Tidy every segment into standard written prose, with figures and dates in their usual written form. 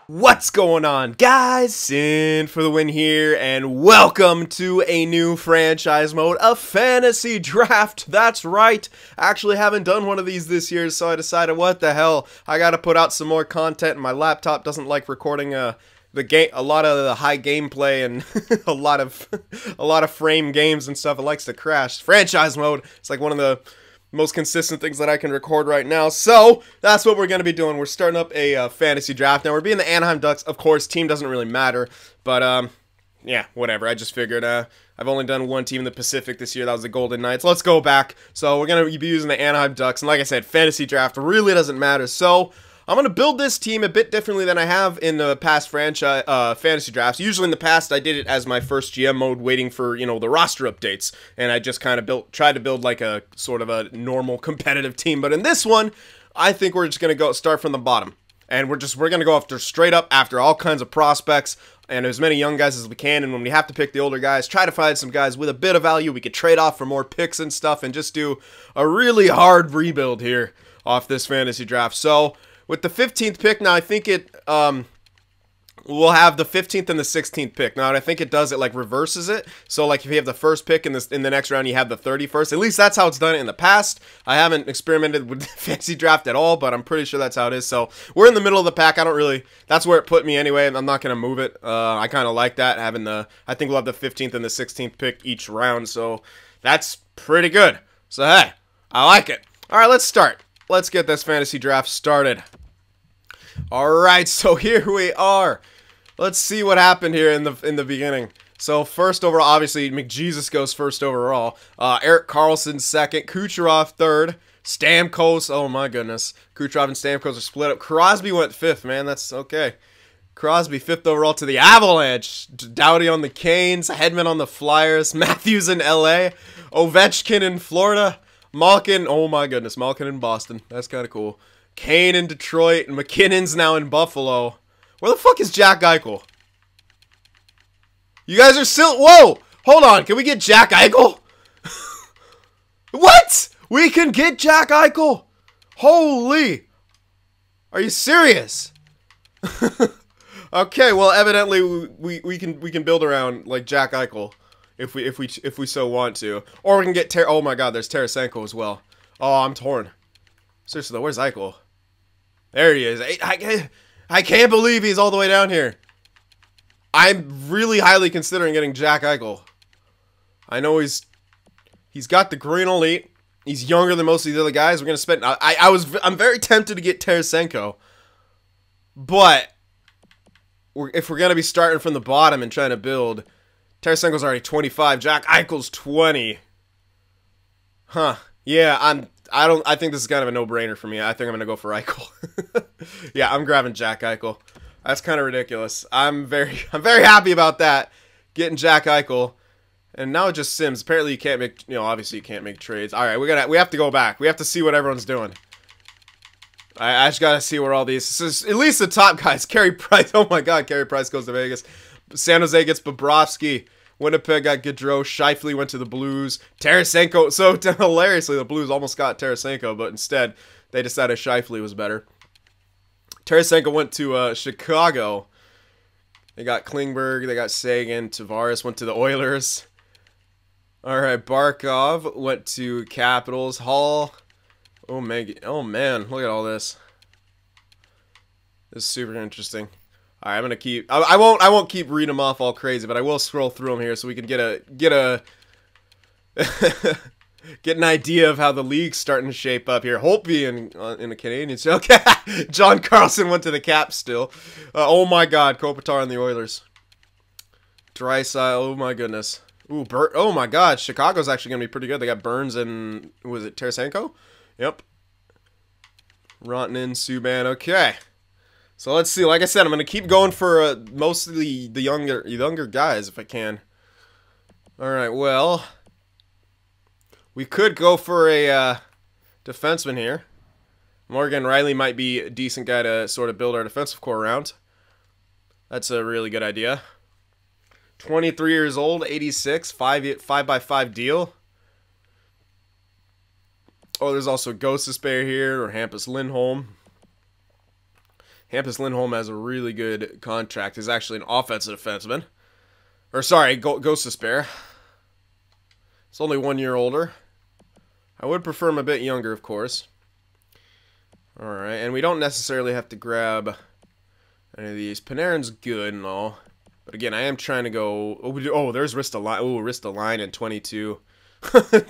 What's going on, guys? Sin for the win here, and welcome to a new franchise mode, a fantasy draft. That's right. I actually haven't done one of these this year, so I decided, what the hell, I gotta put out some more content, and my laptop doesn't like recording the game, a lot of the high gameplay and a lot of frame games and stuff. It likes to crash. Franchise mode, it's like one of the most consistent things that I can record right now. So that's what we're going to be doing. We're starting up a fantasy draft. Now we're being the Anaheim Ducks. Of course, team doesn't really matter, but yeah, whatever. I just figured I've only done one team in the Pacific this year. That was the Golden Knights. Let's go back. So we're going to be using the Anaheim Ducks, and like I said, fantasy draft really doesn't matter. So I'm going to build this team a bit differently than I have in the past fantasy drafts. Usually in the past, I did it as my first GM mode, waiting for, you know, the roster updates. And I just kind of tried to build like a sort of a normal competitive team. But in this one, I think we're just going to start from the bottom. And we're going to go straight up after all kinds of prospects and as many young guys as we can. And when we have to pick the older guys, try to find some guys with a bit of value we could trade off for more picks and stuff, and just do a really hard rebuild here off this fantasy draft. So with the 15th pick, now I think we'll have the 15th and the 16th pick. Now I think it does, it like reverses it. So like if you have the first pick in the next round, you have the 31st. At least that's how it's done in the past. I haven't experimented with fantasy draft at all, but I'm pretty sure that's how it is. So we're in the middle of the pack. That's where it put me anyway, and I'm not going to move it. I kind of like that, having I think we'll have the 15th and the 16th pick each round. So that's pretty good. So hey, I like it. All right, let's start. Let's get this fantasy draft started. Alright, so here we are. Let's see what happened here in the beginning. So first overall, obviously McJesus goes first overall. Erik Karlsson second, Kucherov third, Stamkos, oh my goodness. Kucherov and Stamkos are split up. Crosby went fifth, man, that's okay. Crosby fifth overall to the Avalanche. Doughty on the Canes, Hedman on the Flyers, Matthews in LA, Ovechkin in Florida, Malkin, oh my goodness, Malkin in Boston. That's kind of cool. Kane in Detroit, and McKinnon's now in Buffalo. Where the fuck is Jack Eichel? You guys are still... Whoa! Hold on, can we get Jack Eichel? What? We can get Jack Eichel? Holy! Are you serious? Okay, well, evidently we can build around like Jack Eichel. If we so want to. Or we can get oh my god, there's Tarasenko as well. Oh, I'm torn. Seriously though, where's Eichel? There he is. I can't believe he's all the way down here. I'm really highly considering getting Jack Eichel. I know he's got the green elite. He's younger than most of the other guys. We're gonna spend I'm very tempted to get Tarasenko. But if we're gonna be starting from the bottom and trying to build, Tarasenko's already 25. Jack Eichel's 20. Huh. Yeah, I think this is kind of a no-brainer for me. I think I'm gonna go for Eichel. Yeah, I'm grabbing Jack Eichel. That's kind of ridiculous. I'm very happy about that. Getting Jack Eichel. And now it just Sims. Apparently you can't make, you know, obviously you can't make trades. Alright, we have to go back. We have to see what everyone's doing. I just gotta see where all these, at least the top guys. Carey Price, oh my god, Carey Price goes to Vegas. San Jose gets Bobrovsky. Winnipeg got Gaudreau. Scheifele went to the Blues. Tarasenko. So hilariously, the Blues almost got Tarasenko, but instead they decided Scheifele was better. Tarasenko went to Chicago. They got Klingberg. They got Sagan. Tavares went to the Oilers. All right, Barkov went to Capitals. Hall. Oh man, look at all this. This is super interesting. All right, I'm gonna keep. I won't keep reading them off all crazy, but I will scroll through them here so we can get an idea of how the league's starting to shape up here. Holtby in the Canadiens. Okay, John Carlson went to the Caps still. Oh my God, Kopitar on the Oilers. Draisaitl. Oh my goodness. Ooh, oh my God, Chicago's actually gonna be pretty good. They got Burns and was it Tarasenko? Yep. Rantanen, Subban. Okay. So let's see. Like I said, I'm gonna keep going for mostly the younger guys if I can. All right. Well, we could go for a defenseman here. Morgan Riley might be a decent guy to sort of build our defensive core around. That's a really good idea. 23 years old, 86, 5x5 deal. Oh, there's also Ghost Despair here, or Hampus Lindholm. Hampus Lindholm has a really good contract. He's actually an offensive defenseman. Or, sorry, Ghost of Spare. It's only 1 year older. I would prefer him a bit younger, of course. Alright, and we don't necessarily have to grab any of these. Panarin's good and all. But again, I am trying to go... Oh, there's Ristolainen. Oh, Ristolainen, 22.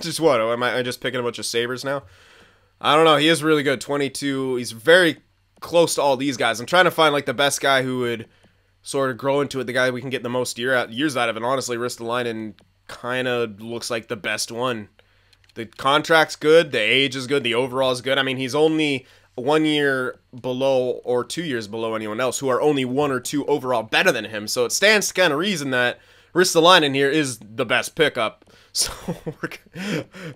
Just what? Am I just picking a bunch of Sabres now? I don't know. He is really good. 22. He's very close to all these guys. I'm trying to find like the best guy who would sort of grow into it. The guy we can get the most years out of. And honestly, Ristolainen kind of looks like the best one. The contract's good. The age is good. The overall is good. I mean, he's only 1 year below or 2 years below anyone else who are only 1 or 2 overall better than him. So it stands to kind of reason that Ristolainen here is the best pickup. So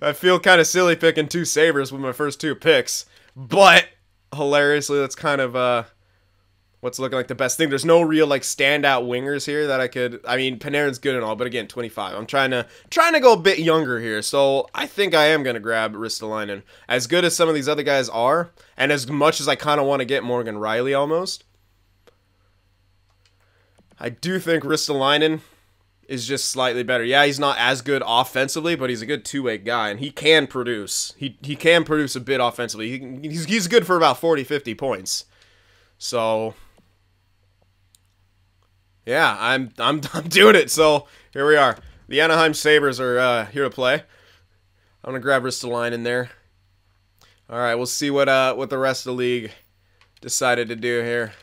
I feel kind of silly picking 2 Sabres with my first 2 picks. But hilariously, that's kind of what's looking like the best thing. There's no real like standout wingers here that I could... I mean, Panarin's good and all, but again, 25. I'm trying to go a bit younger here. So I think I am going to grab Ristolainen. As good as some of these other guys are, and as much as I kind of want to get Morgan Rielly almost, I do think Ristolainen is just slightly better. Yeah, he's not as good offensively, but he's a good two-way guy, and he can produce. He can produce a bit offensively. He's good for about 40, 50 points. So yeah, I'm doing it. So here we are. The Anaheim Sabres are here to play. I'm gonna grab Ristolainen there. All right, we'll see what the rest of the league decided to do here.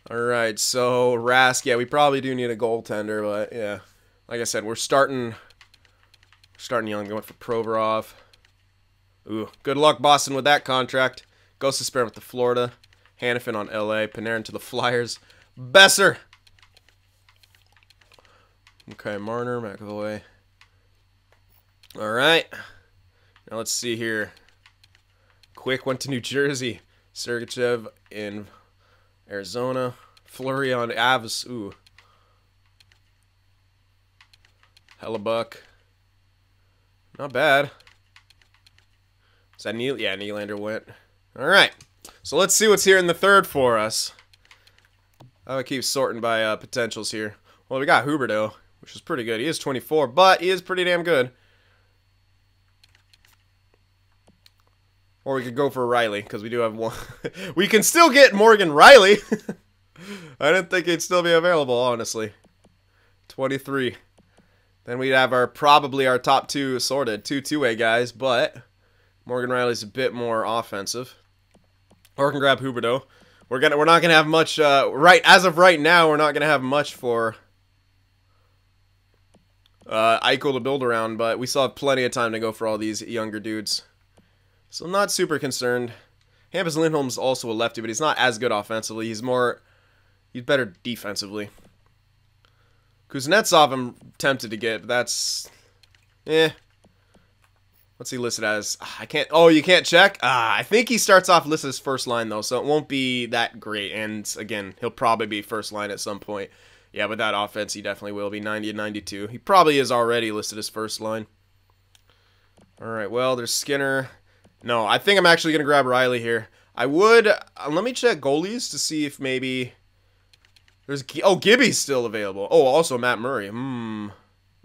All right, so Rask, yeah, we probably do need a goaltender, but yeah, like I said, we're starting young. Going for Provorov. Ooh, good luck, Boston, with that contract. Ghost of Spare with the Florida. Hannafin on LA. Panarin to the Flyers. Besser. Okay, Marner, McAvoy. All right. Now let's see here. Quick went to New Jersey. Sergachev in Arizona. Fleury on Avs. Ooh. Hellebuck. Not bad. Is that Neal? Yeah, Nylander went. All right. So let's see what's here in the third for us. I would keep sorting by potentials here. Well, we got Huberdeau, which is pretty good. He is 24, but he is pretty damn good. Or we could go for Rielly, because we do have one. We can still get Morgan Rielly. I didn't think he'd still be available, honestly. 23. Then we'd have probably our top 2 sorted. 2 two-way guys, but Morgan Rielly's a bit more offensive. Or we can grab Huberdeau. We're not gonna have much as of right now. We're not gonna have much for Eichel to build around, but we still have plenty of time to go for all these younger dudes. So I'm not super concerned. Hampus Lindholm's also a lefty, but he's not as good offensively. He's better defensively. Kuznetsov I'm tempted to get, but that's what's he listed as? I can't... Oh, you can't check? I think he starts off listed as first line, though, so it won't be that great. And, again, he'll probably be first line at some point. Yeah, but that offense, he definitely will be 90 and 92. He probably is already listed as first line. All right, well, there's Skinner. No, I think I'm actually going to grab Rielly here. I would... let me check goalies to see if maybe... There's... Oh, Gibby's still available. Oh, also Matt Murray. I'm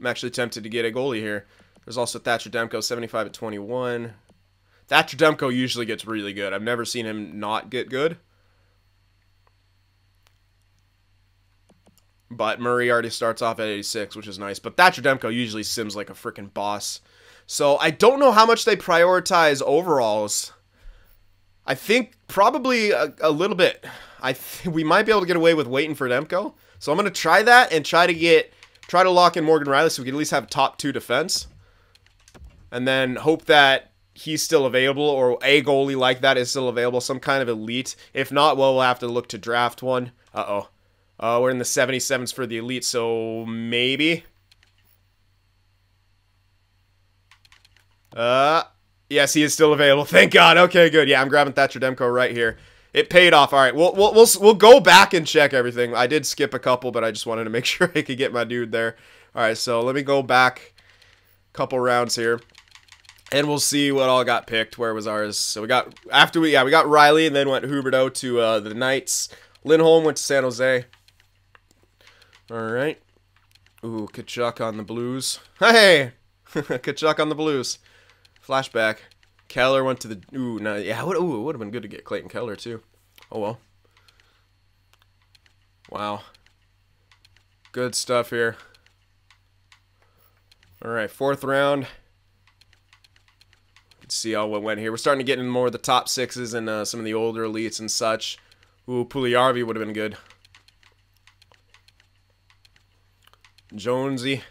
actually tempted to get a goalie here. There's also Thatcher Demko, 75 at 21. Thatcher Demko usually gets really good. I've never seen him not get good. But Murray already starts off at 86, which is nice. But Thatcher Demko usually sims like a freaking boss. So I don't know how much they prioritize overalls. I think probably a little bit. We might be able to get away with waiting for Demko. So I'm going to try that and try to lock in Morgan Rielly so we can at least have top 2 defense. And then hope that he's still available, or a goalie like that is still available, some kind of elite. If not, well, we'll have to look to draft one. We're in the 77s for the elite, so maybe. Yes, he is still available. Thank God. Okay, good. Yeah, I'm grabbing Thatcher Demko right here. It paid off. All right, we'll go back and check everything. I did skip a couple, but I just wanted to make sure I could get my dude there. All right, so let me go back a couple rounds here. And we'll see what all got picked. Where was ours? So we got, we got Riley, and then went Huberdeau to the Knights. Lindholm went to San Jose. Alright. Ooh, Kachuk on the Blues. Hey! Kachuk on the Blues. Flashback. Keller went to the... Ooh, no, yeah, it would have been good to get Clayton Keller, too. Oh, well. Wow. Good stuff here. Alright, 4th round. Let's see how what went here. We're starting to get in more of the top 6s and some of the older elites and such. Ooh, Puljujarvi would have been good. Jonesy.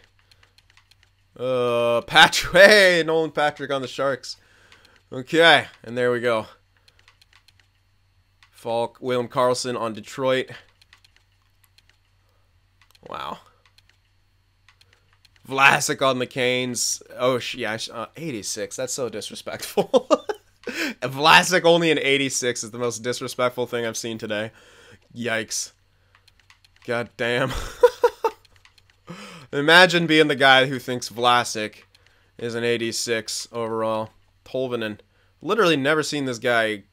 Patrick. Hey, Nolan Patrick on the Sharks. Okay, and there we go. Falk, William Karlsson on Detroit. Wow. Vlasic on the Canes. Oh, yeah, 86. That's so disrespectful. Vlasic only an 86 is the most disrespectful thing I've seen today. Yikes. God damn. Imagine being the guy who thinks Vlasic is an 86 overall. Tolvanen. Literally never seen this guy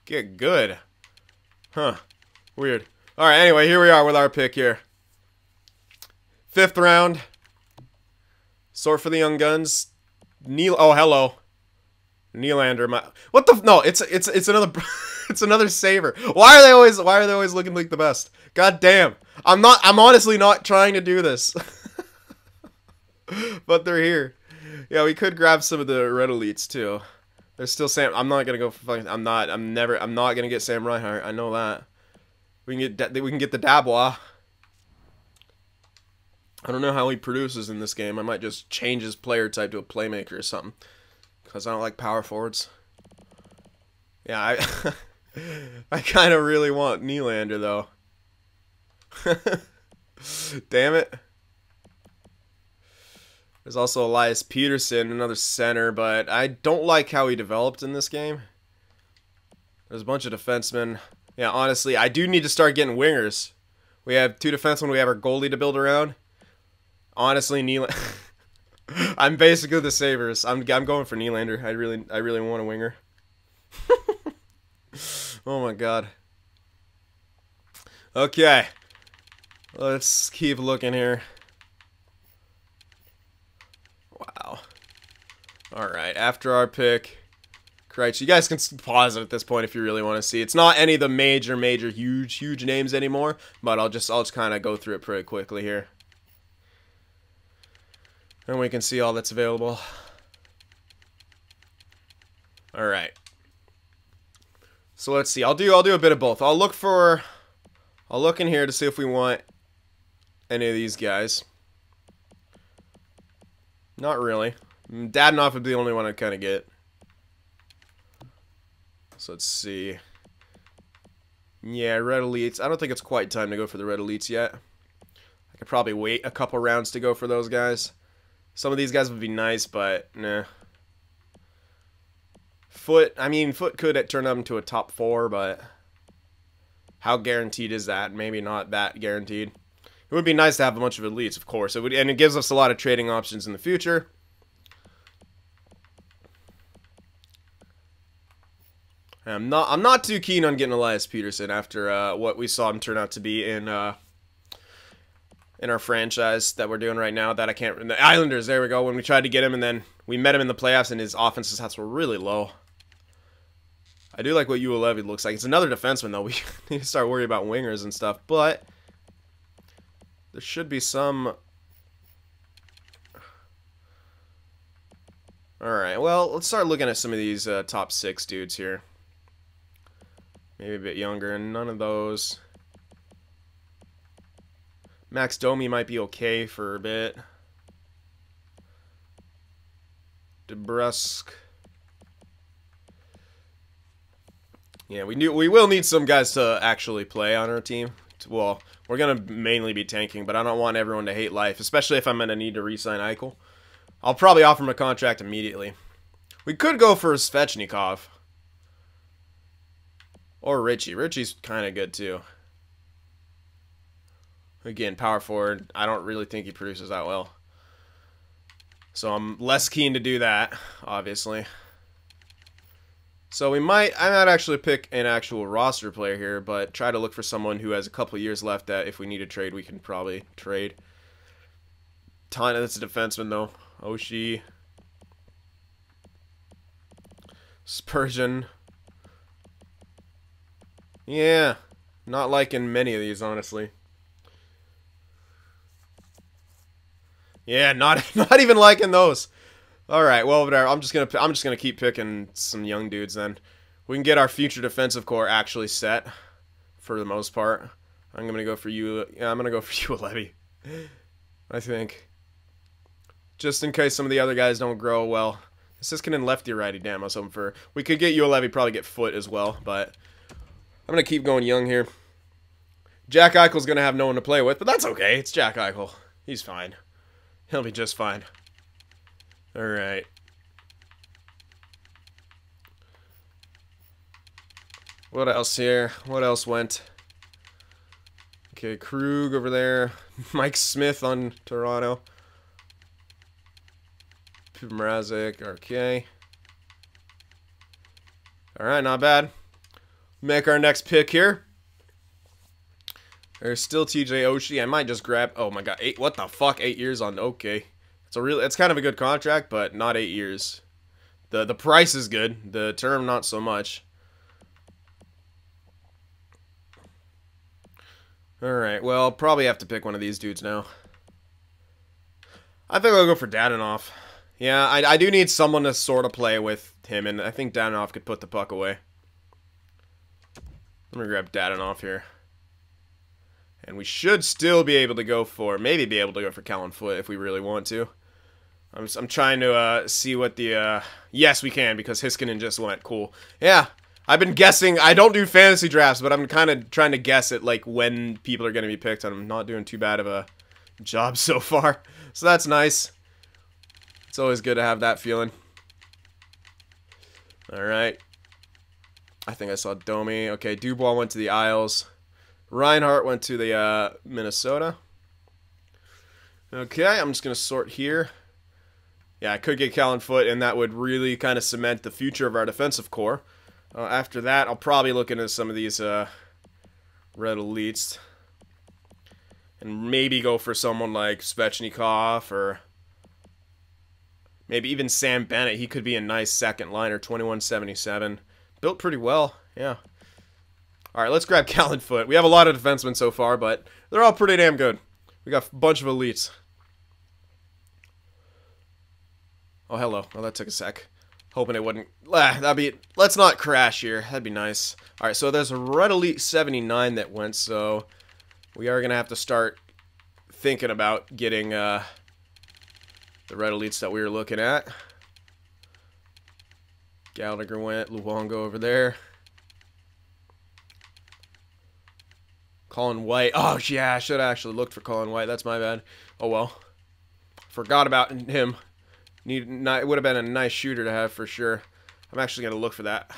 get good. Huh. Weird. Alright, anyway, here we are with our pick here. 5th round. Sort for the young guns. Oh, hello. Nylander. What the? No, it's another it's another saver. Why are they always looking like the best? God damn. I'm honestly not trying to do this. But they're here. Yeah, we could grab some of the red elites too. There's still Sam. I'm not gonna go for fucking. I'm not gonna get Sam Reinhart. I know that. We can get the Dabois. I don't know how he produces in this game. I might just change his player type to a playmaker or something. Because I don't like power forwards. Yeah, I kind of really want Nylander, though. Damn it. There's also Elias Peterson, another center, but I don't like how he developed in this game. There's a bunch of defensemen. Yeah, honestly, I do need to start getting wingers. We have 2 defensemen. We have our goalie to build around. Honestly, Nylander. I'm basically the Sabres. I'm going for Nylander. I really want a winger. Oh my god. Okay. Let's keep looking here. Wow. Alright, after our pick. Correct. You guys can pause it at this point if you really want to see. It's not any of the major, huge names anymore, but I'll just kind of go through it pretty quickly here. And we can see all that's available. Alright. So let's see. I'll do a bit of both. I'll look in here to see if we want any of these guys. Not really. Dadonov would be the only one I'd kind of get. So let's see. Yeah, red elites. I don't think it's quite time to go for the red elites yet. I could probably wait a couple rounds to go for those guys. Some of these guys would be nice, but nah. Foot could turn up into a top 4, but how guaranteed is that? Maybe not that guaranteed. It would be nice to have a bunch of elites, of course. And it gives us a lot of trading options in the future. I'm not too keen on getting Elias Peterson after what we saw him turn out to be in our franchise that we're doing right now. That I can't. The Islanders. There we go. When we tried to get him, and then we met him in the playoffs, and his offensive stats were really low. I do like what Juolevi looks like. It's another defenseman though. We need to start worrying about wingers and stuff, but there should be some. All right. Well, let's start looking at some of these top 6 dudes here. Maybe a bit younger, and none of those. Max Domi might be okay for a bit. DeBrusque. Yeah, we will need some guys to actually play on our team. Well, we're going to mainly be tanking, but I don't want everyone to hate life, especially if I'm going to need to re-sign Eichel. I'll probably offer him a contract immediately. We could go for Svechnikov. Or Richie. Richie's kind of good, too. Again, power forward. I don't really think he produces that well. So I'm less keen to do that, obviously. So I might actually pick an actual roster player here, but try to look for someone who has a couple years left that if we need to trade, we can probably trade. Tana, that's a defenseman though. Oshie. Spurgeon. Yeah, not liking many of these, honestly. Yeah, not even liking those. All right, well, whatever. I'm just gonna keep picking some young dudes then. We can get our future defensive core actually set for the most part. I'm gonna go for you. Yeah, I'm gonna go for Juolevi. I think, just in case some of the other guys don't grow well. Siskanen lefty righty. Damn, I was hoping for. We could get Juolevi, probably get Foot as well, but I'm gonna keep going young here. Jack Eichel's gonna have no one to play with, but that's okay. It's Jack Eichel. He's fine. He'll be just fine. Alright. What else here? What else went? Okay, Krug over there. Mike Smith on Toronto. Mrazek, okay. Alright, not bad. Make our next pick here. There's still TJ Oshie. I might just grab. Oh my god, 8. What the fuck? 8 years on. Okay, it's kind of a good contract, but not 8 years. The price is good. The term not so much. All right. Well, I'll probably have to pick one of these dudes now. I think I'll go for Dadonov. Yeah, I do need someone to sort of play with him, and I think Dadonov could put the puck away. Let me grab Dadonov here. And we should still be able to go for, maybe be able to go for Callan Foot if we really want to. I'm trying to see what the, yes we can because Heiskanen just went, cool. Yeah, I've been guessing, I don't do fantasy drafts, but I'm kind of trying to guess at like when people are going to be picked, and I'm not doing too bad of a job so far. So that's nice. It's always good to have that feeling. Alright. I think I saw Domi. Okay, Dubois went to the Isles. Reinhardt went to the Minnesota. Okay, I'm just going to sort here. Yeah, I could get Callan Foot, and that would really kind of cement the future of our defensive core. After that, I'll probably look into some of these red elites. And maybe go for someone like Svechnikov, or maybe even Sam Bennett. He could be a nice second liner, 2177. Built pretty well, yeah. Alright, let's grab Callan Foot. We have a lot of defensemen so far, but they're all pretty damn good. We got a bunch of elites. Oh, hello. Oh, that took a sec. Hoping it wouldn't. Let's not crash here. That'd be nice. Alright, so there's a Red Elite 79 that went, so we are going to have to start thinking about getting the Red Elites that we were looking at. Gallagher went. Luongo over there. Colin White. Oh, yeah, I should have actually looked for Colin White. That's my bad. Oh, well. Forgot about him. It would have been a nice shooter to have for sure. I'm actually going to look for that.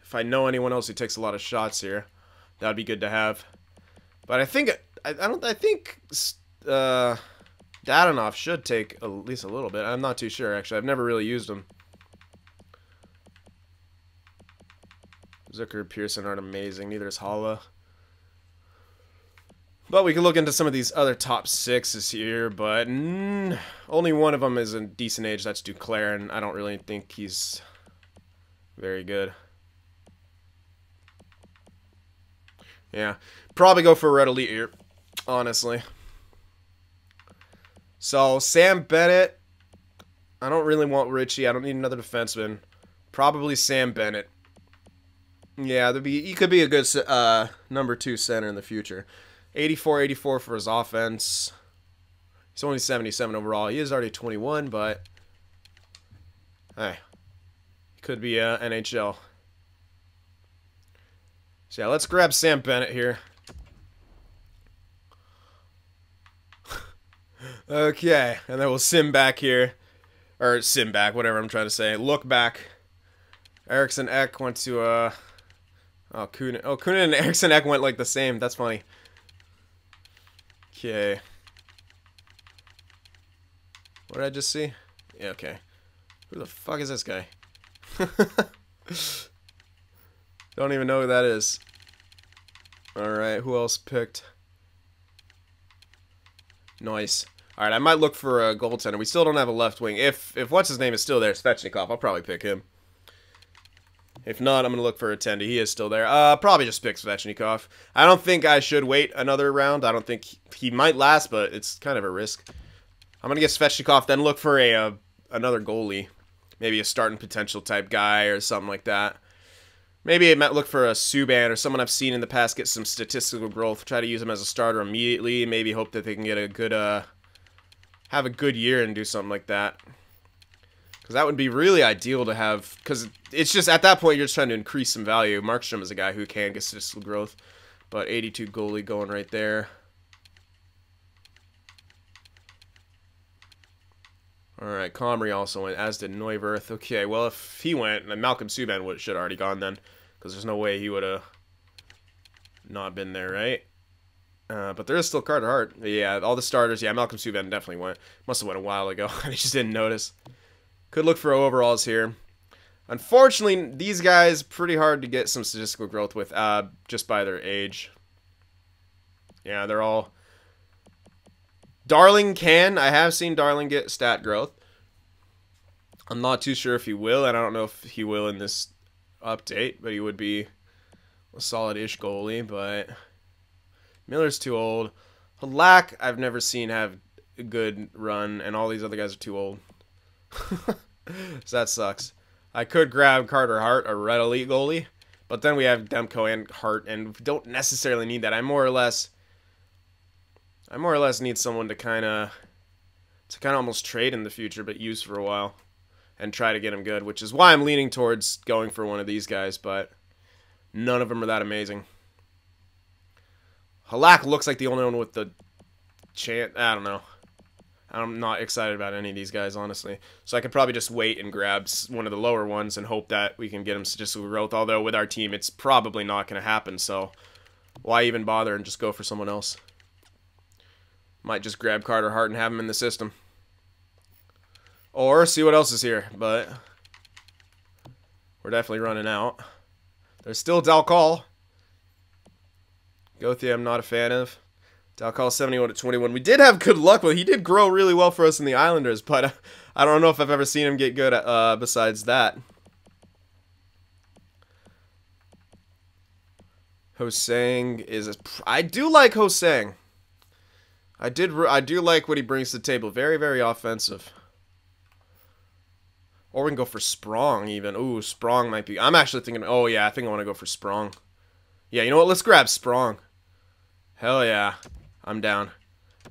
If I know anyone else who takes a lot of shots here, that would be good to have. But I think Dadonov should take at least a little bit. I'm not too sure, actually. I've never really used him. Zucker, Pearson aren't amazing. Neither is Holla. But we can look into some of these other top sixes here, but only one of them is a decent age. That's Duclair, and I don't really think he's very good. Yeah, probably go for a Red Elite here, honestly. So, Sam Bennett. I don't really want Richie. I don't need another defenseman. Probably Sam Bennett. Yeah, he could be a good number 2 center in the future. 84 for his offense. He's only 77 overall. He is already 21, but hey, he could be NHL. So yeah, let's grab Sam Bennett here. Okay, and then we'll sim back here. Or sim back, whatever I'm trying to say. Look back. Eriksson Ek went to oh, Kunin. Oh, Kunin and Eriksson Ek went like the same. That's funny. Okay. What did I just see? Yeah, okay. Who the fuck is this guy? Don't even know who that is. Alright, who else picked? Nice. Alright, I might look for a goaltender. We still don't have a left wing. If what's his name is still there, Svechnikov, I'll probably pick him. If not, I'm going to look for a Tendy. He is still there. Probably just pick Svechnikov. I don't think I should wait another round. I don't think he might last, but it's kind of a risk. I'm going to get Svechnikov, then look for another goalie. Maybe a starting potential type guy or something like that. Maybe I might look for a Subban or someone I've seen in the past get some statistical growth. Try to use him as a starter immediately. Maybe hope that they can get a good, have a good year and do something like that. Because that would be really ideal to have. Because it's just, at that point, you're just trying to increase some value. Markstrom is a guy who can get statistical growth. But 82 goalie going right there. Alright, Comrie also went, as did Neuwirth. Okay, well, if he went, then Malcolm Subban should have already gone then. Because there's no way he would have not been there, right? But there is still Carter Hart. Yeah, all the starters. Yeah, Malcolm Subban definitely went. Must have went a while ago. I just didn't notice. Could look for overalls here. Unfortunately, these guys, pretty hard to get some statistical growth with, just by their age. Yeah, they're all... Darling can. I have seen Darling get stat growth. I'm not too sure if he will, and I don't know if he will in this update, but he would be a solid-ish goalie, but Miller's too old. Halak, I've never seen have a good run, and all these other guys are too old. So that sucks. I could grab Carter Hart, a red elite goalie, but then we have Demko and Hart, and don't necessarily need that. I more or less need someone to kind of almost trade in the future, but use for a while, and try to get him good, which is why I'm leaning towards going for one of these guys, but none of them are that amazing. Halak looks like the only one with the chance. I don't know. I'm not excited about any of these guys, honestly. So I could probably just wait and grab one of the lower ones and hope that we can get him statistical growth, although with our team, it's probably not going to happen, so why even bother and just go for someone else? Might just grab Carter Hart and have him in the system. Or see what else is here, but we're definitely running out. There's still Dalcall. Gothia I'm not a fan of. Dalcall 71 at 21. We did have good luck with. He did grow really well for us in the Islanders, but I don't know if I've ever seen him get good besides that. Hosang is I do like Hosang. I do like what he brings to the table. Very, very offensive. Or we can go for Sprong even. Ooh, Sprong might be. I'm actually thinking, oh yeah, I think I want to go for Sprong. Yeah, you know what? Let's grab Sprong. Hell yeah. I'm down.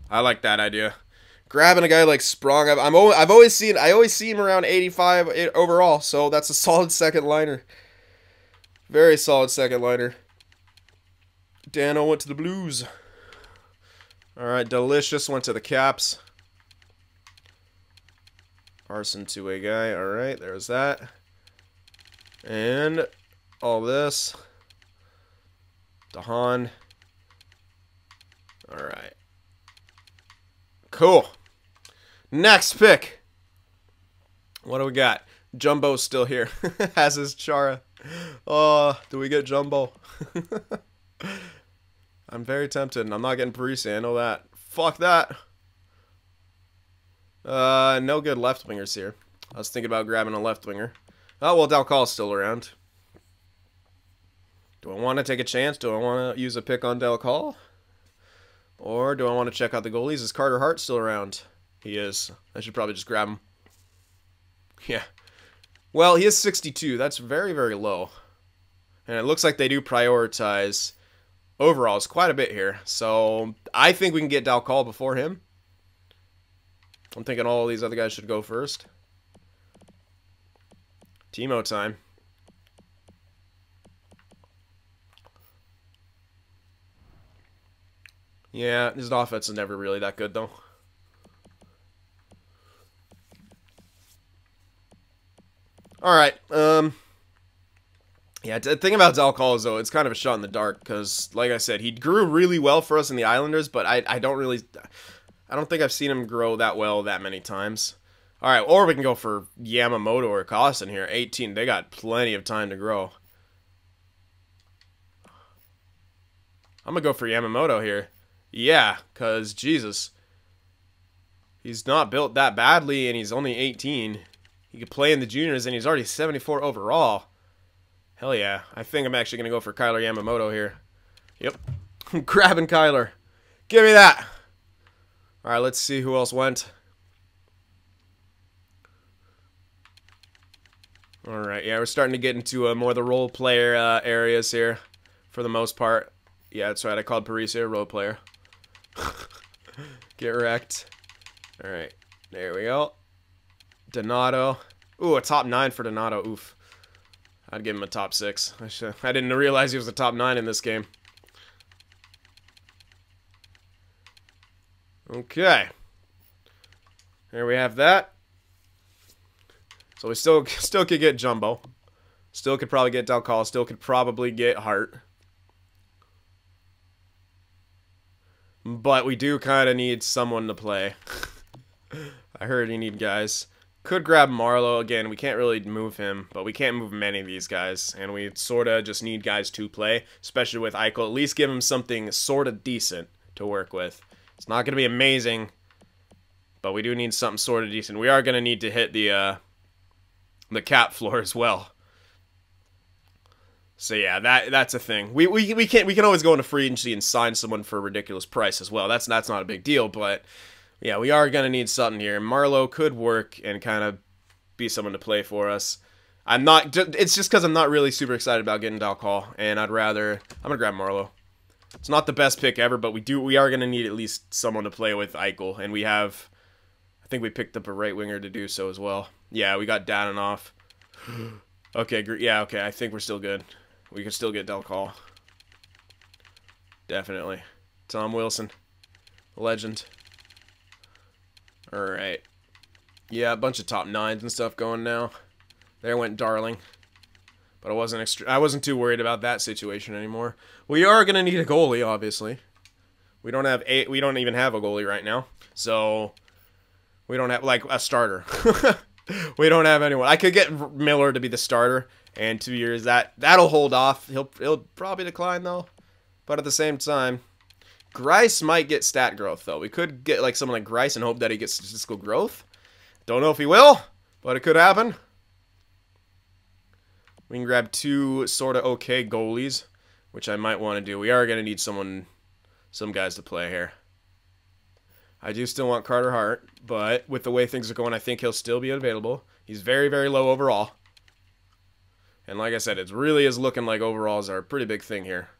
I like that idea. Grabbing a guy like Sprong, I always see him around 85 overall, so that's a solid second liner. Very solid second liner. Dano went to the Blues. Alright, Delicious went to the Caps. Arson two-way guy. Alright, there's that. And all this. Dahan. Alright. Cool. Next pick. What do we got? Jumbo's still here. Has his Chara. Oh, do we get Jumbo? I'm very tempted, and I'm not getting Parisi. I know that. Fuck that. No good left wingers here. I was thinking about grabbing a left winger. Oh, well, Dalcall's still around. Do I want to take a chance? Do I want to use a pick on Dalcall? Or do I want to check out the goalies? Is Carter Hart still around? He is. I should probably just grab him. Yeah. Well, he is 62. That's very, very low. And it looks like they do prioritize overalls quite a bit here. So I think we can get Dalcall before him. I'm thinking all these other guys should go first. Timo time. Yeah, his offense is never really that good, though. Alright, yeah, the thing about Dalcall is, though, it's kind of a shot in the dark, because, like I said, he grew really well for us in the Islanders, but I don't think I've seen him grow that well that many times. All right, or we can go for Yamamoto or Auston here. 18. They got plenty of time to grow. I'm going to go for Yamamoto here. Yeah, because, Jesus. He's not built that badly, and he's only 18. He could play in the juniors, and he's already 74 overall. Hell yeah. I think I'm actually going to go for Kyler Yamamoto here. Yep. I'm grabbing Kyler. Give me that. All right, let's see who else went. All right, yeah, we're starting to get into more of the role player areas here for the most part. Yeah, that's right. I called Parisi a role player. Get wrecked. All right, there we go. Donato. Ooh, a top 9 for Donato. Oof. I'd give him a top 6. I didn't realize he was a top 9 in this game. Okay. There we have that. So we still could get Jumbo. Still could probably get Delcall. Still could probably get Hart. But we do kind of need someone to play. I heard you need guys. Could grab Marlowe. Again, we can't really move him, but we can't move many of these guys. And we sort of just need guys to play, especially with Eichel. At least give him something sort of decent to work with. It's not going to be amazing, but we do need something sort of decent. We are going to need to hit the cap floor as well. So yeah, that's a thing. We can always go into free agency and sign someone for a ridiculous price as well. That's not a big deal, but yeah, we are gonna need something here. Marlowe could work and kind of be someone to play for us. It's just because I'm not really super excited about getting Dalcall, and I'm gonna grab Marlowe. It's not the best pick ever, but we are gonna need at least someone to play with Eichel, and I think we picked up a right winger to do so as well. Yeah, we got Dadonov. Okay, yeah, okay, I think we're still good. We can still get Delcall. Definitely. Tom Wilson. Legend. Alright. Yeah, a bunch of top 9s and stuff going now. There went Darling. But I wasn't too worried about that situation anymore. We are going to need a goalie, obviously. We don't even have a goalie right now. So we don't have, like, a starter. We don't have anyone. I could get Miller to be the starter, and 2 years that'll hold off. He'll probably decline though, but at the same time, Grice might get stat growth though. We could get like someone like Grice and hope that he gets statistical growth. Don't know if he will, but it could happen. We can grab 2 sort of okay goalies, which I might want to do. We are going to need some guys to play here. I do still want Carter Hart, but with the way things are going, I think he'll still be available. He's very, very low overall. And like I said, it really is looking like overalls are a pretty big thing here.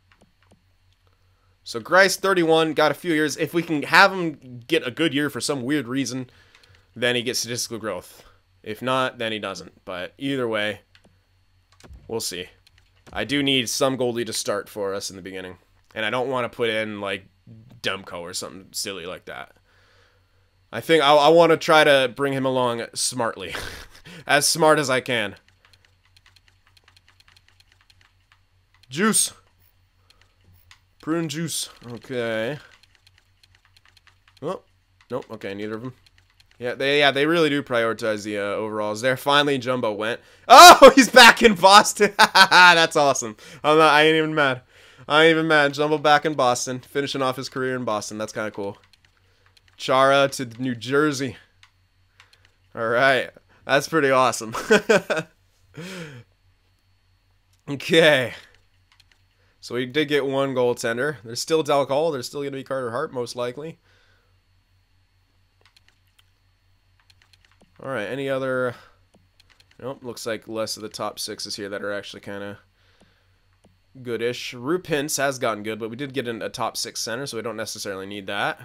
So Grice, 31, got a few years. If we can have him get a good year for some weird reason, then he gets statistical growth. If not, then he doesn't. But either way, we'll see. I do need some goalie to start for us in the beginning. And I don't want to put in, like, Demko or something silly like that. I think I want to try to bring him along smartly. As smart as I can. Juice. Prune juice. Okay. Oh, nope. Okay, neither of them. Yeah, they really do prioritize the overalls. There, finally, Jumbo went. Oh, he's back in Boston. That's awesome. I ain't even mad. I ain't even mad. Jumbo back in Boston, finishing off his career in Boston. That's kind of cool. Chara to New Jersey. All right, that's pretty awesome. Okay. So we did get 1 goaltender. There's still Delcall. There's still going to be Carter Hart, most likely. All right, any other... Nope, looks like less of the top 6s here that are actually kind of goodish. Rupins has gotten good, but we did get a top 6 center, so we don't necessarily need that.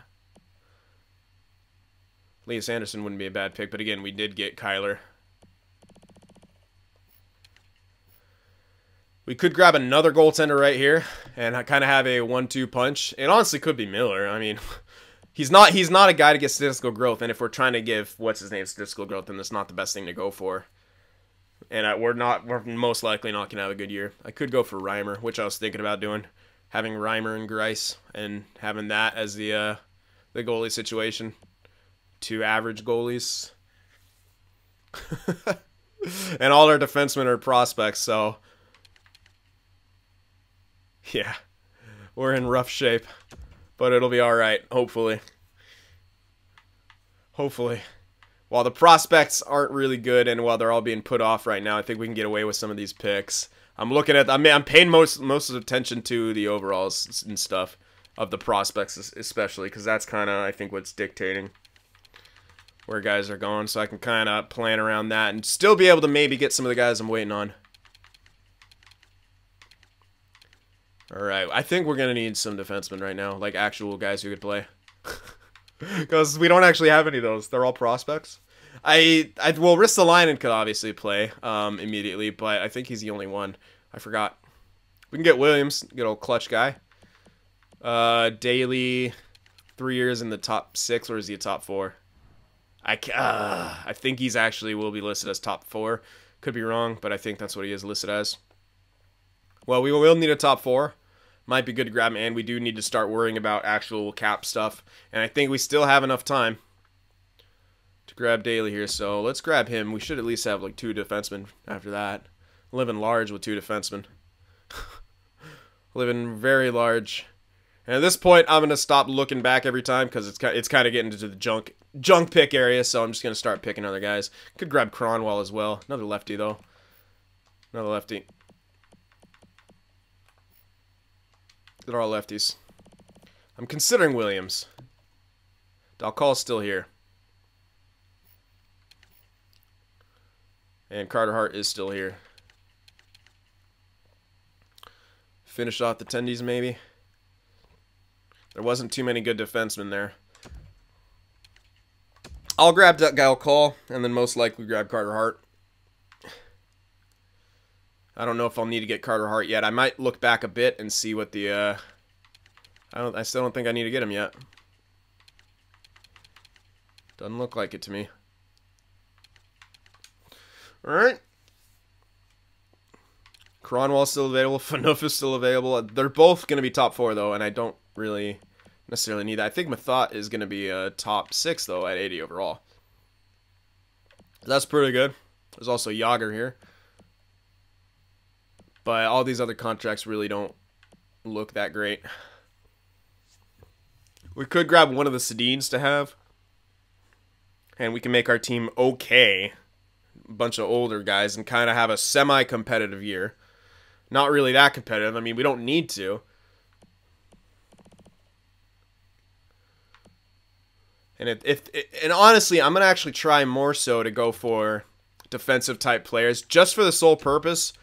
Elias Anderson wouldn't be a bad pick, but again, we did get Kyler. We could grab another goaltender right here and kind of have a 1-2 punch. It honestly could be Miller. I mean, he's not a guy to get statistical growth, and if we're trying to give what's his name statistical growth, then that's not the best thing to go for. And we're most likely not gonna have a good year. I could go for Reimer, which I was thinking about doing, having Reimer and Grice and having that as the goalie situation. 2 average goalies. And all our defensemen are prospects, so yeah, we're in rough shape, but it'll be all right, hopefully. Hopefully. While the prospects aren't really good and while they're all being put off right now, I think we can get away with some of these picks. I'm looking at, I'm paying most of the attention to the overalls and stuff of the prospects, especially because that's kind of, I think, what's dictating where guys are going. So I can kind of plan around that and still be able to maybe get some of the guys I'm waiting on. All right, I think we're gonna need some defensemen right now, like actual guys who could play, because we don't actually have any of those. They're all prospects. Well, Ristolainen could obviously play immediately, but I think he's the only one. I forgot. We can get Williams, good old clutch guy. Daily, 3 years in the top 6, or is he a top 4? I think he's actually will be listed as top 4. Could be wrong, but I think that's what he is listed as. Well, we will need a top 4. Might be good to grab him, and we do need to start worrying about actual cap stuff. And I think we still have enough time to grab Daly here, so let's grab him. We should at least have like 2 defensemen after that. Living large with 2 defensemen. Living very large. And at this point, I'm going to stop looking back every time because it's kind of getting into the junk pick area, so I'm just going to start picking other guys. Could grab Cronwell as well. Another lefty, though. Another lefty. They're all lefties. I'm considering Williams. Dalcall's still here. And Carter Hart is still here. Finish off the tendies, maybe. There wasn't too many good defensemen there. I'll grab that Dalcall, and then most likely grab Carter Hart. I don't know if I'll need to get Carter Hart yet. I might look back a bit and see what the I still don't think I need to get him yet. Doesn't look like it to me. Alright. Cronwell's still available. Phaneuf is still available. They're both going to be top 4, though, and I don't really necessarily need that. I think Mathot is going to be a top 6, though, at 80 overall. That's pretty good. There's also Yager here. But all these other contracts really don't look that great. We could grab one of the Sedins to have. And we can make our team okay. A bunch of older guys and kind of have a semi-competitive year. Not really that competitive. I mean, we don't need to. And and honestly, I'm going to actually try more so to go for defensive type players just for the sole purpose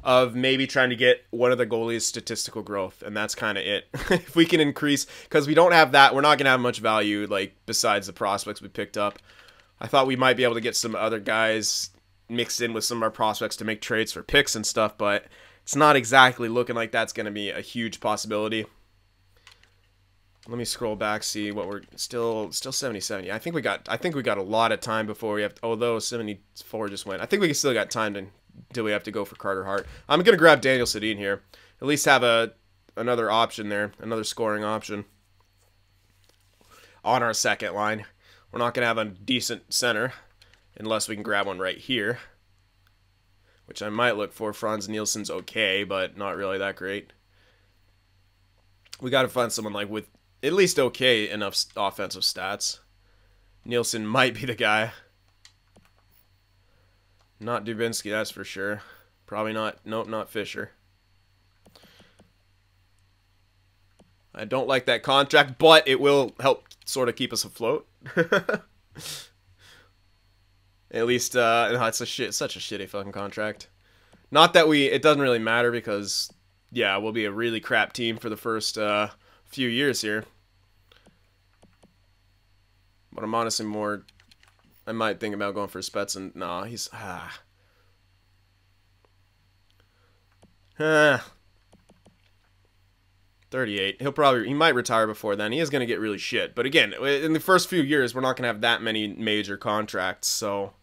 of maybe trying to get one of the goalies' statistical growth, and that's kind of it. If we can increase, because we don't have that, we're not going to have much value, like, besides the prospects we picked up. I thought we might be able to get some other guys mixed in with some of our prospects to make trades for picks and stuff, but it's not exactly looking like that's going to be a huge possibility. Let me scroll back, see what we're still 77. Yeah, I think we got a lot of time before we have to, although 74 just went. I think we still got time until we have to go for Carter Hart. I'm going to grab Daniel Sedin here. At least have another option there, another scoring option on our second line. We're not going to have a decent center unless we can grab one right here, which I might look for. Franz Nielsen's okay, but not really that great. We got to find someone like with at least okay enough offensive stats. Nielsen might be the guy. Not Dubinsky, that's for sure. Probably not. Nope, not Fisher. I don't like that contract, but it will help sort of keep us afloat. At least, no, it's such a shitty fucking contract. Not that it doesn't really matter because, yeah, we'll be a really crap team for the first few years here. But I'm honestly more, I might think about going for Spetson. Nah, he's, 38. He might retire before then. He is going to get really shit. But again, in the first few years, we're not going to have that many major contracts. So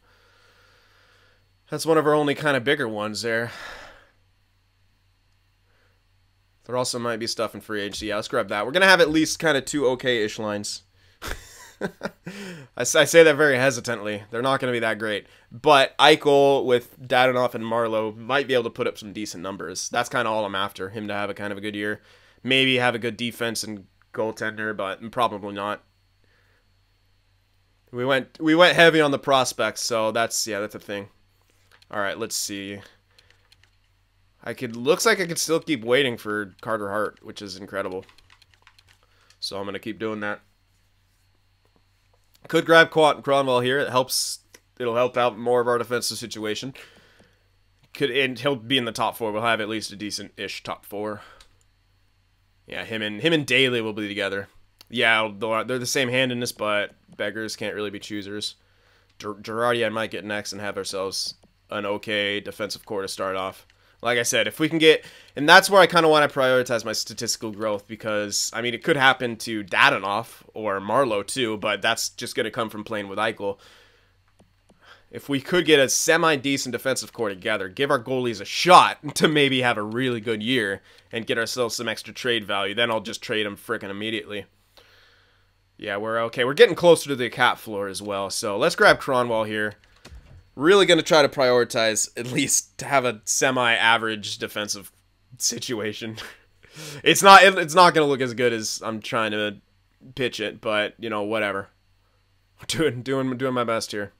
that's one of our only kind of bigger ones there. There also might be stuff in free agency. Yeah, let's grab that. We're going to have at least kind of 2 okay-ish lines. I say that very hesitantly. They're not going to be that great. But Eichel with Dadonov and Marlowe might be able to put up some decent numbers. That's kind of all I'm after, him to have a kind of a good year. Maybe have a good defense and goaltender, but probably not. We went heavy on the prospects, so that's a thing. All right, let's see. Looks like I could still keep waiting for Carter Hart, which is incredible. So I'm going to keep doing that. Could grab Cronwell here. It'll help out more of our defensive situation. And he'll be in the top 4. We'll have at least a decent-ish top 4. Yeah, him and Daly will be together. Yeah, they're the same handedness, but beggars can't really be choosers. Girardi I might get next and have ourselves an okay defensive core to start off. Like I said, if we can get... And that's where I kind of want to prioritize my statistical growth because, I mean, it could happen to Dadonov or Marlowe too, but that's just going to come from playing with Eichel. If we could get a semi-decent defensive core together, give our goalies a shot to maybe have a really good year and get ourselves some extra trade value, then I'll just trade them frickin' immediately. Yeah, we're okay. We're getting closer to the cap floor as well, so let's grab Cronwell here. Really going to try to prioritize at least to have a semi-average defensive situation. It's not going to look as good as I'm trying to pitch it, but you know, whatever. Doing my best here.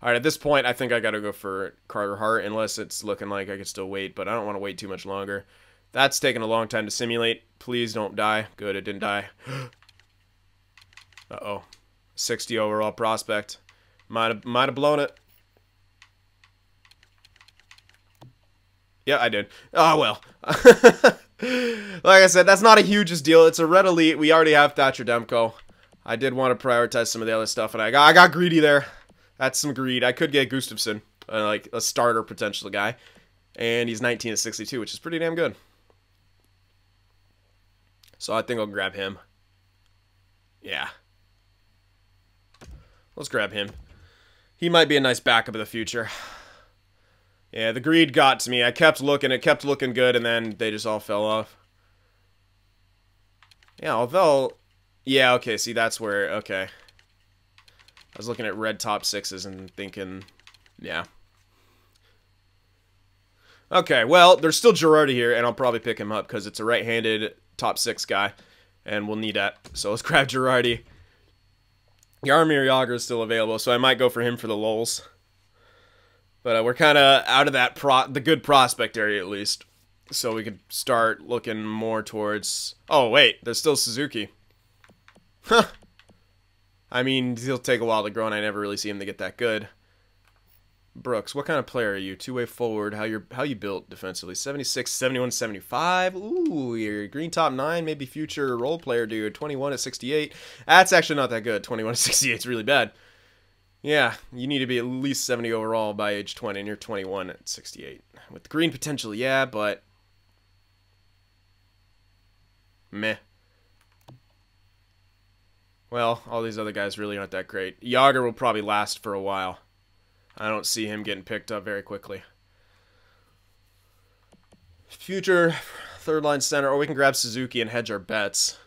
All right, at this point, I think I got to go for Carter Hart unless it's looking like I could still wait, but I don't want to wait too much longer. That's taking a long time to simulate. Please don't die. Good, it didn't die. Uh-oh. 60 overall prospect. Might have blown it. Yeah, I did. Oh, well. Like I said, that's not a hugest deal. It's a red elite. We already have Thatcher Demko. I did want to prioritize some of the other stuff, and I got greedy there. That's some greed. I could get Gustafsson, like a starter potential guy. And he's 19 to 62, which is pretty damn good. So I think I'll grab him. Yeah. Let's grab him. He might be a nice backup of the future. Yeah, the greed got to me. I kept looking. It kept looking good, and then they just all fell off. Yeah, although... Yeah, okay, see, that's where... Okay. I was looking at red top 6s and thinking... Yeah. Okay, well, there's still Girardi here, and I'll probably pick him up because it's a right-handed top 6 guy, and we'll need that. So let's grab Girardi. Jaromir Jagr is still available, so I might go for him for the lulz. But we're kind of out of that the good prospect area at least. So we could start looking more towards... Oh, wait. There's still Suzuki. Huh. I mean, he'll take a while to grow, and I never really see him to get that good. Brooks, what kind of player are you? Two-way forward. How you built defensively? 76, 71, 75. Ooh, you're green top 9. Maybe future role player dude. 21 at 68. That's actually not that good. 21 at 68 is really bad. Yeah, you need to be at least 70 overall by age 20, and you're 21 at 68. With the green potential, yeah, but... Meh. Well, all these other guys really aren't that great. Jagr will probably last for a while. I don't see him getting picked up very quickly. Future third-line center, or we can grab Suzuki and hedge our bets.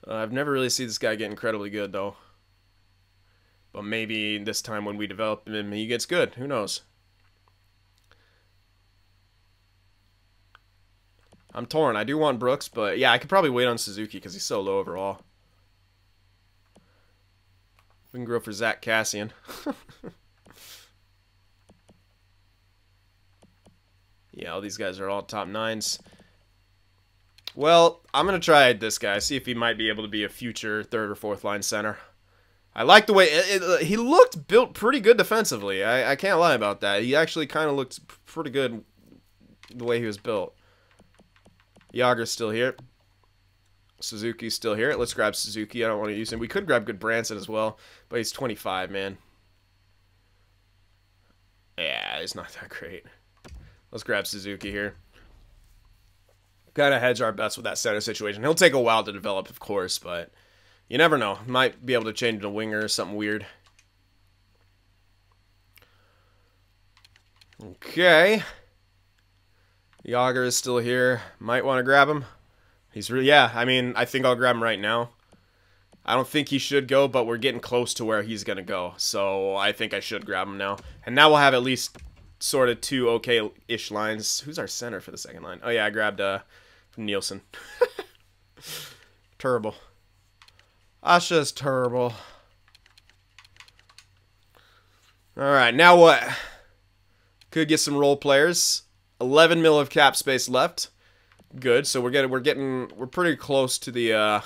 I've never really seen this guy get incredibly good, though. But maybe this time when we develop him, he gets good. Who knows? I'm torn. I do want Brooks, but yeah, I could probably wait on Suzuki because he's so low overall. We can go for Zach Cassian. Yeah, all these guys are all top 9s. Well, I'm going to try this guy, see if he might be able to be a future third or fourth line center. I like the way he looked built pretty good defensively. I can't lie about that. He actually kind of looked pretty good the way he was built. Jagr's still here. Suzuki's still here. Let's grab Suzuki. I don't want to use him. We could grab good Branson as well, but he's 25, man. Yeah, he's not that great. Let's grab Suzuki here. Gotta hedge our bets with that center situation. He'll take a while to develop, of course, but... You never know. Might be able to change to winger or something weird. Okay. Jagr is still here. Might want to grab him. He's really... Yeah, I mean, I think I'll grab him right now. I don't think he should go, but we're getting close to where he's going to go. So I think I should grab him now. And now we'll have at least sort of 2 okay-ish lines. Who's our center for the second line? Oh, yeah, I grabbed Nielsen. Terrible. That's just terrible. All right, now what? Could get some role players. 11 mil of cap space left. Good. So we're pretty close to the I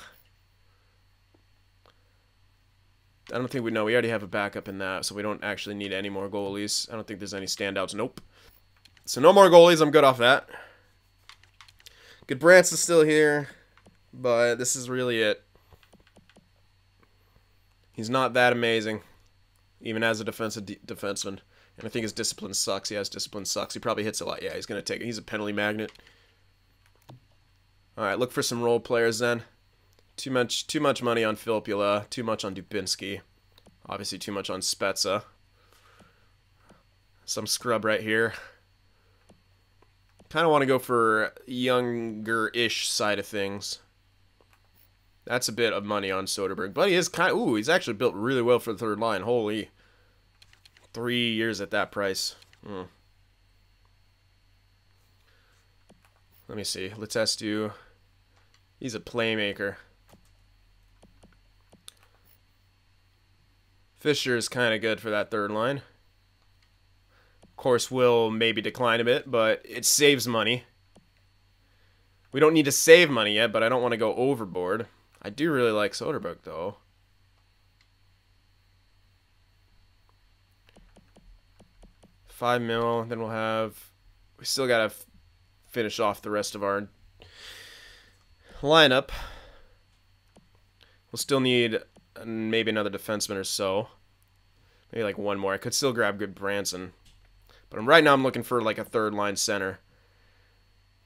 don't think we know. We already have a backup in that, so we don't actually need any more goalies. I don't think there's any standouts. Nope. So no more goalies. I'm good off that. Good, Branson's still here, but this is really it. He's not that amazing, even as a defenseman. And I think his discipline sucks. Yeah, his discipline sucks. He probably hits a lot. Yeah, he's going to take it. He's a penalty magnet. All right, look for some role players then. Too much money on Filppula. Too much on Dubinsky. Obviously, too much on Spezza. Some scrub right here. Kind of want to go for younger-ish side of things. That's a bit of money on Soderberg. But he is kind of... Ooh, he's actually built really well for the third line. Holy... 3 years at that price. Let me see. Letestu. He's a playmaker. Fisher is kind of good for that third line. Of course, will maybe decline a bit, but it saves money. We don't need to save money yet, but I don't want to go overboard. I do really like Soderberg, though. $5 mil, then we still got to finish off the rest of our lineup. We'll still need maybe another defenseman or so. Maybe like one more. I could still grab good Branson. But right now I'm looking for like a third line center.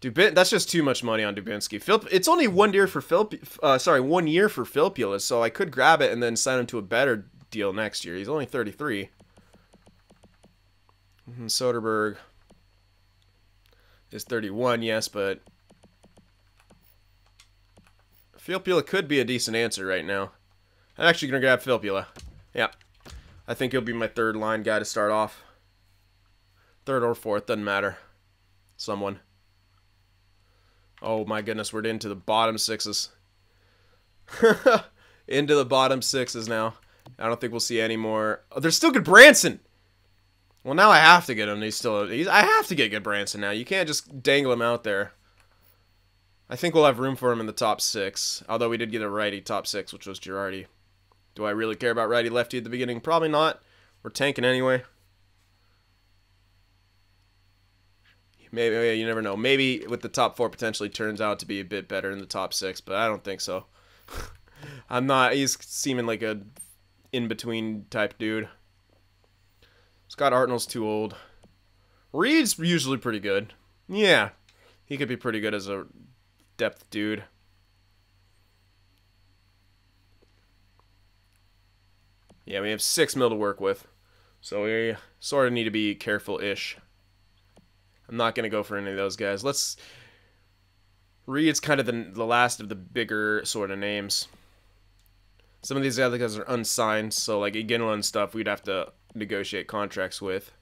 That's just too much money on Dubinsky. It's only 1 year for 1 year for Filppula, so I could grab it and then sign him to a better deal next year. He's only 33. Soderberg is 31, yes, but Filppula could be a decent answer right now. I'm actually going to grab Filppula. Yeah. I think he'll be my third line guy to start off. Third or fourth, doesn't matter. Someone. Oh my goodness, we're into the bottom sixes. Into the bottom sixes now. I don't think we'll see any more. Oh, there's still good Branson! Well, now I have to get him. I have to get good Branson now. You can't just dangle him out there. I think we'll have room for him in the top 6. Although we did get a righty top 6, which was Girardi. Do I really care about righty-lefty at the beginning? Probably not. We're tanking anyway. Maybe, you never know. Maybe with the top 4 potentially turns out to be a bit better in the top 6, but I don't think so. I'm not. He's seeming like a in-between type dude. Scott Hartnell's too old. Reed's usually pretty good. Yeah, he could be pretty good as a depth dude. Yeah, we have 6 mil to work with. So we sort of need to be careful-ish. I'm not going to go for any of those guys. Reed's kind of the last of the bigger sort of names. Some of these other guys are unsigned, so like Iginla and stuff, we'd have to negotiate contracts with.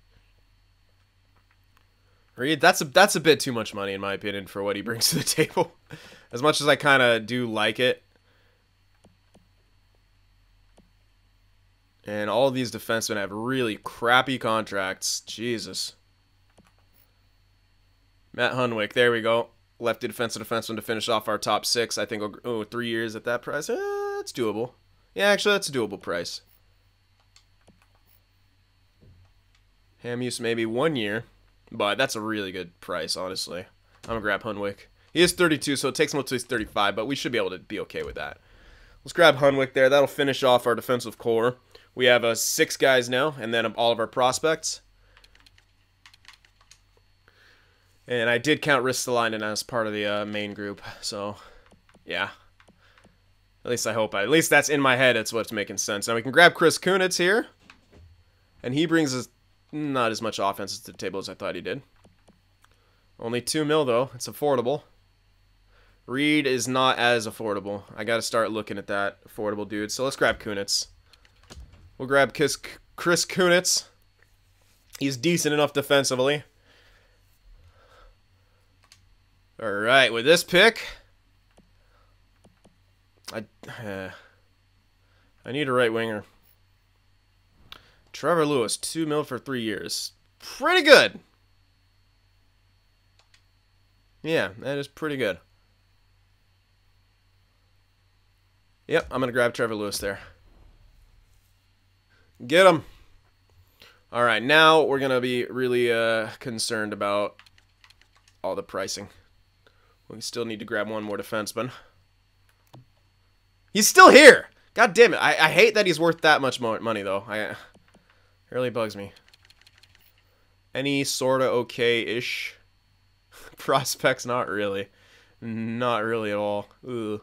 Reed, that's a bit too much money in my opinion for what he brings to the table. As much as I kind of do like it. And all of these defensemen have really crappy contracts. Jesus. Matt Hunwick, there we go. Lefty defenseman to finish off our top 6. I think, 3 years at that price. That's doable. Yeah, actually, that's a doable price. Hamuse maybe 1 year, but that's a really good price, honestly. I'm going to grab Hunwick. He is 32, so it takes him up to he's 35, but we should be able to be okay with that. Let's grab Hunwick there. That'll finish off our defensive core. We have 6 guys now, and then all of our prospects. And I did count Ristolainen as part of the main group, so yeah. At least I hope. At least that's in my head. It's what's making sense. Now we can grab Chris Kunitz here, and he brings us not as much offense to the table as I thought he did. Only 2 mil though. It's affordable. Reed is not as affordable. I got to start looking at that affordable dude. So let's grab Kunitz. We'll grab Chris Kunitz. He's decent enough defensively. All right, with this pick, I need a right winger. Trevor Lewis, $2 million for 3 years. Pretty good. Yeah, that is pretty good. Yep, I'm going to grab Trevor Lewis there. Get him. All right, now we're going to be really concerned about all the pricing. We still need to grab one more defenseman. He's still here. God damn it. I hate that he's worth that much more money, though. It really bugs me. Any sort of okay-ish prospects? Not really. Not really at all. Ugh.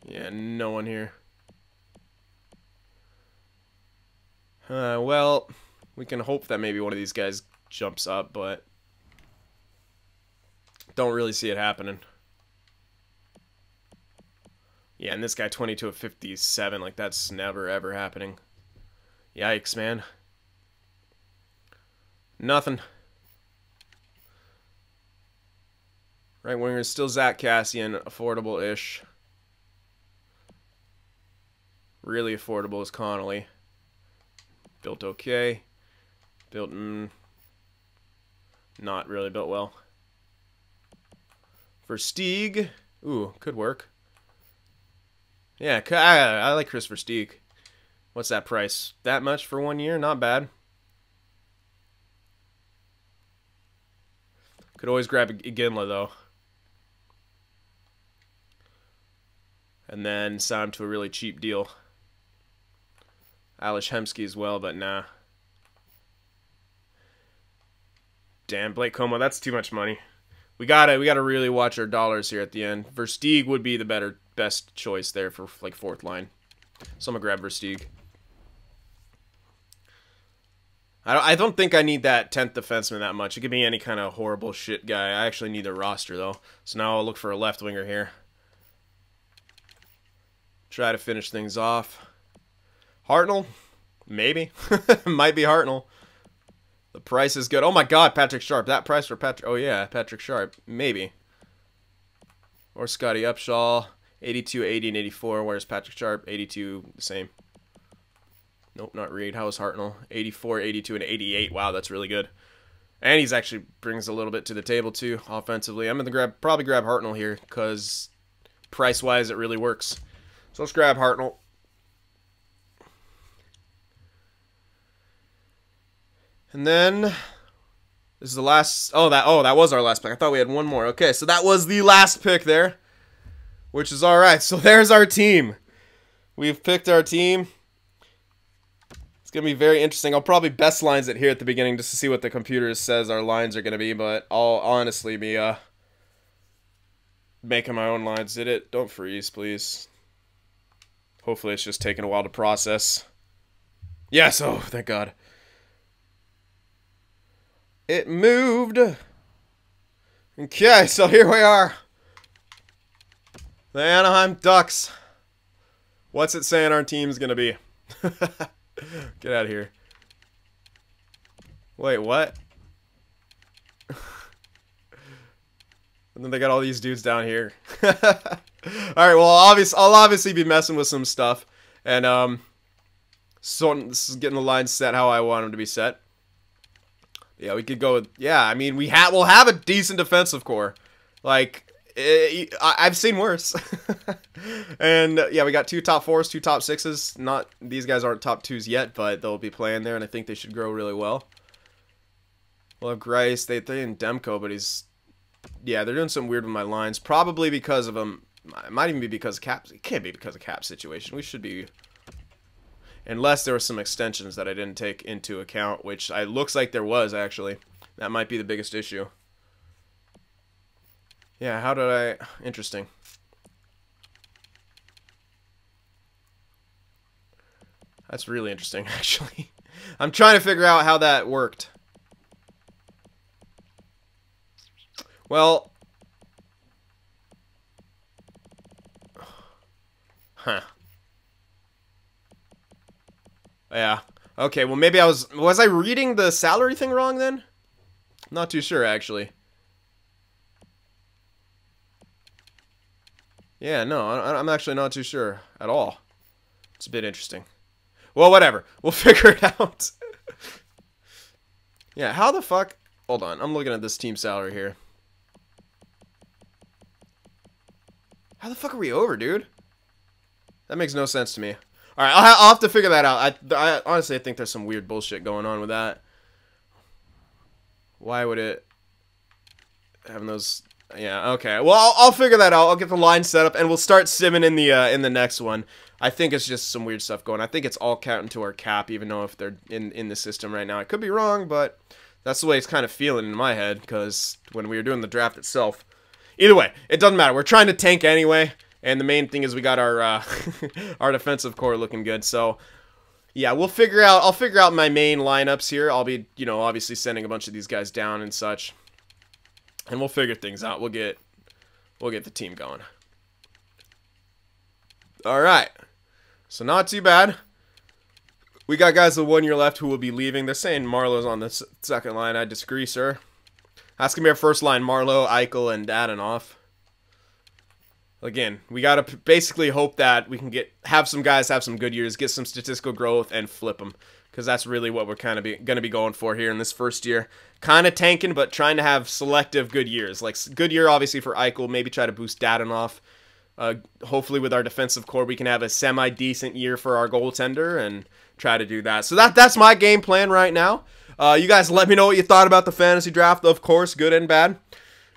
Yeah, no one here. Well, we can hope that maybe one of these guys jumps up, but don't really see it happening. Yeah, and this guy 22 of 57, like that's never ever happening. Yikes, man. Nothing. Right winger is still Zach Cassian, affordable-ish. Really affordable is Connolly. Built okay. Built, not really built well. For Stieg, ooh, could work. Yeah, I like Chris Versteeg. What's that price? That much for 1 year? Not bad. Could always grab Iginla, though. And then sign him to a really cheap deal. Alish Hemsky as well, but nah. Damn, Blake Como, that's too much money. We gotta really watch our dollars here at the end. Versteeg would be the best choice there for like fourth line. So I'm gonna grab Versteeg. I don't think I need that 10th defenseman that much. It could be any kind of horrible shit guy. I actually need the roster though. So now I'll look for a left winger here. Try to finish things off. Hartnell? Maybe. Might be Hartnell. The price is good. Oh my god, Patrick Sharp. That price for Patrick. Oh yeah, Patrick Sharp. Maybe. Or Scotty Upshaw. 82, 80, and 84. Where's Patrick Sharp? 82, the same. Nope, not Reed. How is Hartnell? 84, 82, and 88. Wow, that's really good. And he's actually brings a little bit to the table too, offensively. I'm gonna probably grab Hartnell here because price-wise it really works. So let's grab Hartnell. And then this is the last. Oh, that was our last pick. I thought we had one more. Okay, so that was the last pick there, which is all right. So there's our team. We've picked our team. It's gonna be very interesting. I'll probably best lines it here at the beginning just to see what the computer says our lines are gonna be. But I'll honestly be making my own lines. Did it? Don't freeze, please. Hopefully it's just taking a while to process. Yes. Oh, thank God. It moved. Okay, so here we are. The Anaheim Ducks. What's it saying our team's gonna be? Get out of here. Wait, what? And then they got all these dudes down here. Alright, well, I'll obviously be messing with some stuff. And, so this is getting the lines set how I want them to be set. Yeah, we could go with, yeah, I mean, we'll have a decent defensive core. Like, I've seen worse. And, yeah, we got 2 top 4s, 2 top 6s. These guys aren't top 2s yet, but they'll be playing there, and I think they should grow really well. We'll have Grice, they in Demko, but he's, yeah, they're doing something weird with my lines. Probably because of him, it might even be because of cap, it can't be because of cap situation. We should be... Unless there were some extensions that I didn't take into account, which looks like there was, actually. That might be the biggest issue. Yeah, how did I... Interesting. That's really interesting, actually. I'm trying to figure out how that worked. Well, huh. Yeah. Okay, well maybe was I reading the salary thing wrong then? Not too sure actually. Yeah, no, I'm actually not too sure at all. It's a bit interesting. Well, whatever. We'll figure it out. Yeah, how the fuck? Hold on, I'm looking at this team salary here. How the fuck are we over, dude? That makes no sense to me. Alright, I'll have to figure that out. I honestly I think there's some weird bullshit going on with that. Why would it... having those... Yeah, okay. Well, I'll figure that out. I'll get the line set up, and we'll start simming in the next one. I think it's just some weird stuff going. I think it's all counting to our cap, even though if they're in the system right now. I could be wrong, but that's the way it's kind of feeling in my head, because when we were doing the draft itself. Either way, it doesn't matter. We're trying to tank anyway, and the main thing is we got our our defensive core looking good. So yeah, I'll figure out my main lineups here. I'll be, you know, obviously sending a bunch of these guys down and such. And we'll figure things out. We'll get the team going. All right. So not too bad. We got guys with 1 year left who will be leaving. They're saying Marlowe's on the second line. I disagree, sir. That's going to be our first line. Marlowe, Eichel, and Dadanoff. Again, we got to basically hope that we can have some guys have some good years, get some statistical growth, and flip them. Because that's really what we're kind of going to be going for here in this first year. Kind of tanking, but trying to have selective good years. Like, good year, obviously, for Eichel. Maybe try to boost Dadanoff. Hopefully, with our defensive core, we can have a semi-decent year for our goaltender and try to do that. So that's my game plan right now. You guys let me know what you thought about the fantasy draft, of course, good and bad.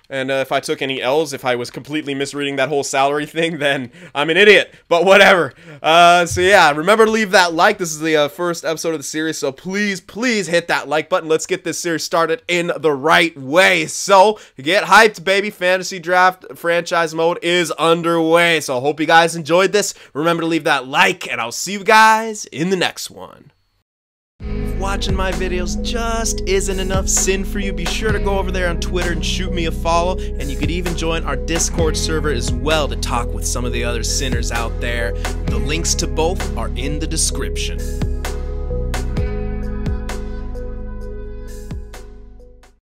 And if I took any L's, if I was completely misreading that whole salary thing, then I'm an idiot. But whatever. So yeah, remember to leave that like. This is the first episode of the series, so please, please hit that like button. Let's get this series started in the right way. So get hyped, baby. Fantasy draft franchise mode is underway. So I hope you guys enjoyed this. Remember to leave that like, and I'll see you guys in the next one. Watching my videos just isn't enough sin for you, be sure to go over there on Twitter and shoot me a follow, and you could even join our Discord server as well to talk with some of the other sinners out there. The links to both are in the description.